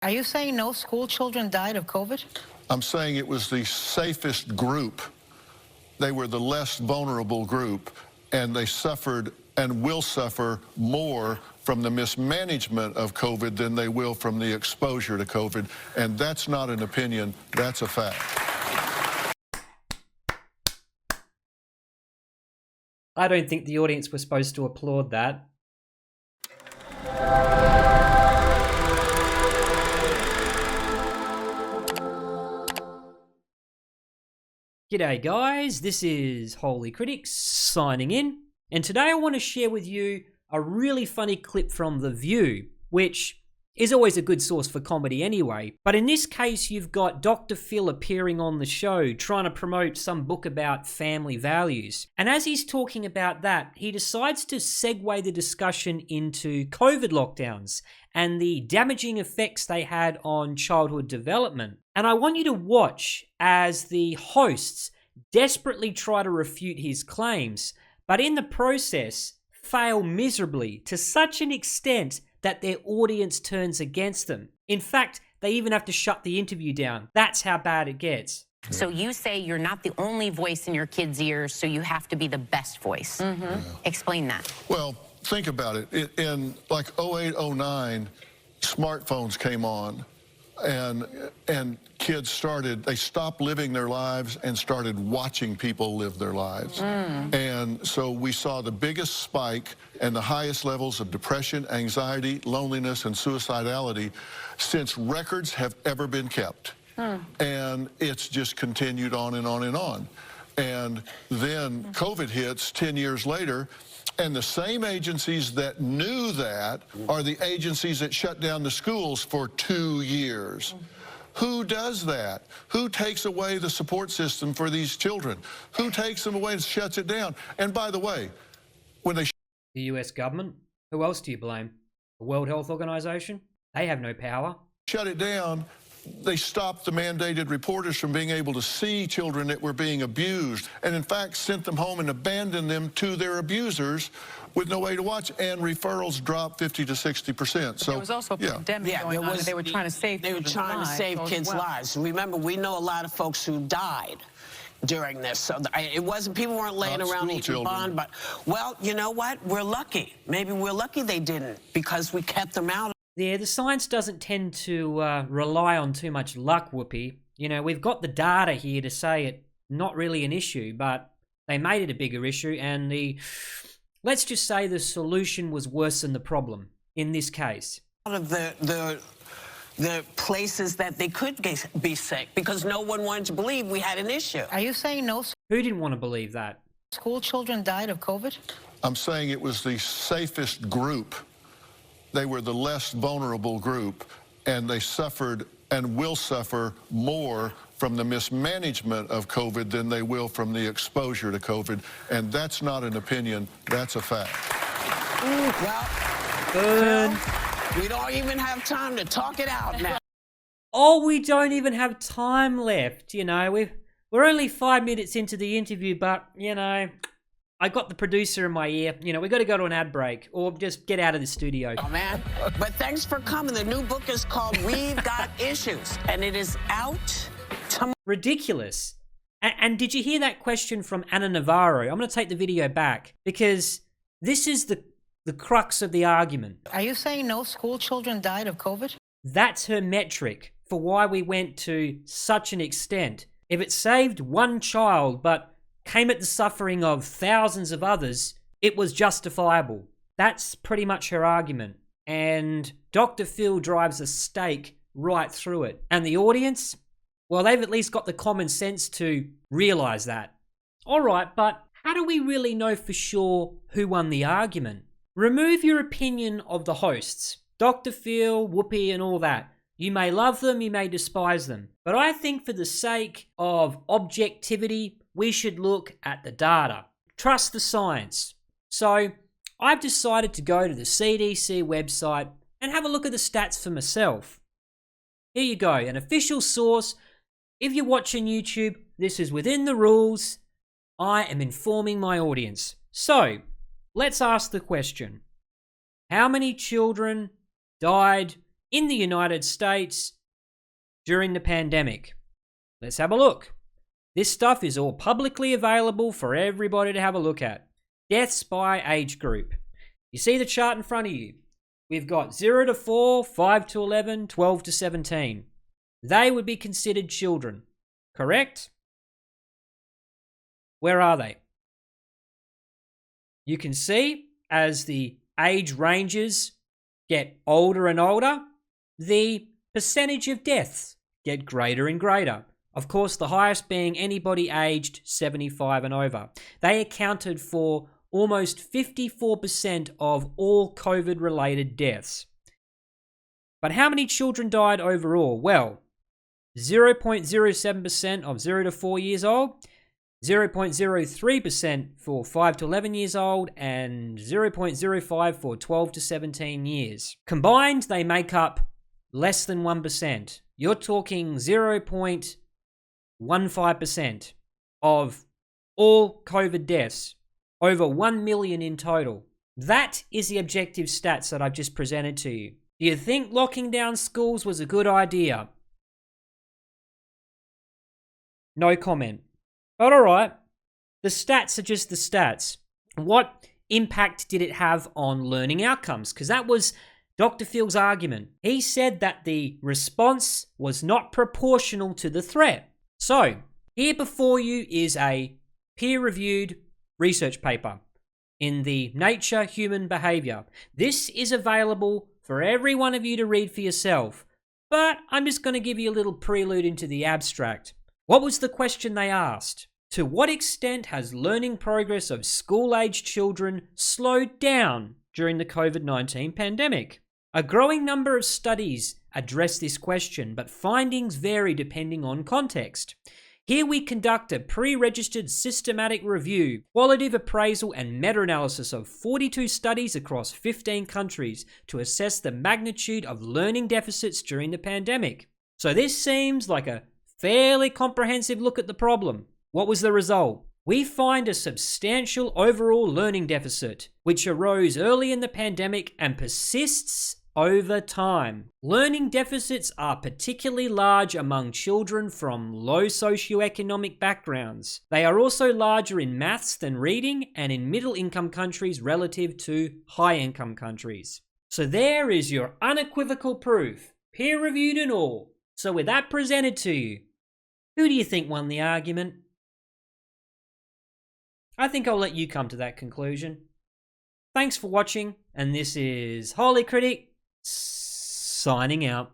Are you saying no school children died of COVID? I'm saying it was the safest group. They were the less vulnerable group, and they suffered and will suffer more from the mismanagement of COVID than they will from the exposure to COVID. And that's not an opinion, that's a fact. I don't think the audience was supposed to applaud that. G'day guys, this is Holy Critics signing in, and today I want to share with you a really funny clip from The View, which is always a good source for comedy anyway. But in this case, you've got Dr. Phil appearing on the show, trying to promote some book about family values. And as he's talking about that, he decides to segue the discussion into COVID lockdowns and the damaging effects they had on childhood development. And I want you to watch as the hosts desperately try to refute his claims, but in the process fail miserably to such an extent that their audience turns against them. In fact, they even have to shut the interview down. That's how bad it gets. So you say you're not the only voice in your kids' ears, so you have to be the best voice. Explain that. Well, think about it. In like 08, 09, smartphones came on, and kids they stopped living their lives and started watching people live their lives. And so we saw the biggest spike and the highest levels of depression, anxiety, loneliness, and suicidality since records have ever been kept. And it's just continued on and on and on. And then COVID hits 10 years later, and the same agencies that knew that are the agencies that shut down the schools for 2 years. Who does that? Who takes away the support system for these children? Who takes them away and shuts it down? And by the way, when they The US government? Who else do you blame? The World Health Organization? They have no power. shut it down, they stopped the mandated reporters from being able to see children that were being abused, and in fact sent them home and abandoned them to their abusers with no way to watch, and referrals dropped 50 to 60%. So There was also a pandemic going on. They were trying to save kids' lives. Remember, we know a lot of folks who died during this. So it wasn't, people weren't laying around eating bond, but, well, you know what? We're lucky. Maybe we're lucky they didn't, because we kept them out. Yeah, the science doesn't tend to rely on too much luck, Whoopi. You know, we've got the data here to say it not really an issue, but they made it a bigger issue, and let's just say the solution was worse than the problem in this case. Out of the places that they could be sick, because no one wanted to believe we had an issue. Are you saying no Who didn't want to believe that? school children died of COVID? I'm saying it was the safest group. They were the less vulnerable group, and they suffered and will suffer more from the mismanagement of COVID than they will from the exposure to COVID. And that's not an opinion, that's a fact. Well, we don't even have time to talk it out now. Oh, we don't even have time left, you know. We're only 5 minutes into the interview, but, you know, I got the producer in my ear. You know, we got to go to an ad break or just get out of the studio. Oh, man. But thanks for coming. The new book is called We've Got Issues, and it is out tomorrow. Ridiculous. And did you hear that question from Anna Navarro? I'm going to take the video back because this is the crux of the argument. Are you saying no school children died of COVID? That's her metric for why we went to such an extent. If it saved one child but came at the suffering of thousands of others, it was justifiable. That's pretty much her argument. And Dr. Phil drives a stake right through it. And the audience, well, they've at least got the common sense to realize that. All right, but how do we really know for sure who won the argument? Remove your opinion of the hosts, Dr. Phil, Whoopi, and all that. You may love them, you may despise them. But I think for the sake of objectivity, we should look at the data. Trust the science. So I've decided to go to the CDC website and have a look at the stats for myself. Here you go, an official source. If you're watching YouTube, this is within the rules. I am informing my audience. So let's ask the question. How many children died in the United States during the pandemic. Let's have a look. This stuff is all publicly available for everybody to have a look at. Deaths by age group. You see the chart in front of you. We've got 0 to 4, 5 to 11, 12 to 17. They would be considered children, correct? Where are they? You can see as the age ranges get older and older, the percentage of deaths get greater and greater. Of course, the highest being anybody aged 75 and over. They accounted for almost 54% of all COVID-related deaths. But how many children died overall? Well, 0.07% of 0 to 4 years old, 0.03% for 5 to 11 years old, and 0.05 for 12 to 17 years. Combined, they make up less than 1%. You're talking 0.15% of all COVID deaths, over 1 million in total. That is the objective stats that I've just presented to you. Do you think locking down schools was a good idea? No comment. But all right, the stats are just the stats. What impact did it have on learning outcomes? Because that was Dr. Phil's argument. He said that the response was not proportional to the threat. So, here before you is a peer-reviewed research paper in the Nature Human Behavior. This is available for every one of you to read for yourself, but I'm just going to give you a little prelude into the abstract. What was the question they asked? To what extent has learning progress of school-aged children slowed down during the COVID-19 pandemic? A growing number of studies address this question, but findings vary depending on context. Here we conduct a pre-registered systematic review, qualitative appraisal and meta-analysis of 42 studies across 15 countries to assess the magnitude of learning deficits during the pandemic. So this seems like a fairly comprehensive look at the problem. What was the result? We find a substantial overall learning deficit, which arose early in the pandemic and persists over time. Learning deficits are particularly large among children from low socioeconomic backgrounds. They are also larger in maths than reading and in middle-income countries relative to high-income countries. So there is your unequivocal proof, peer-reviewed and all. So with that presented to you, who do you think won the argument? I think I'll let you come to that conclusion. Thanks for watching, and this is Holy Critic signing out.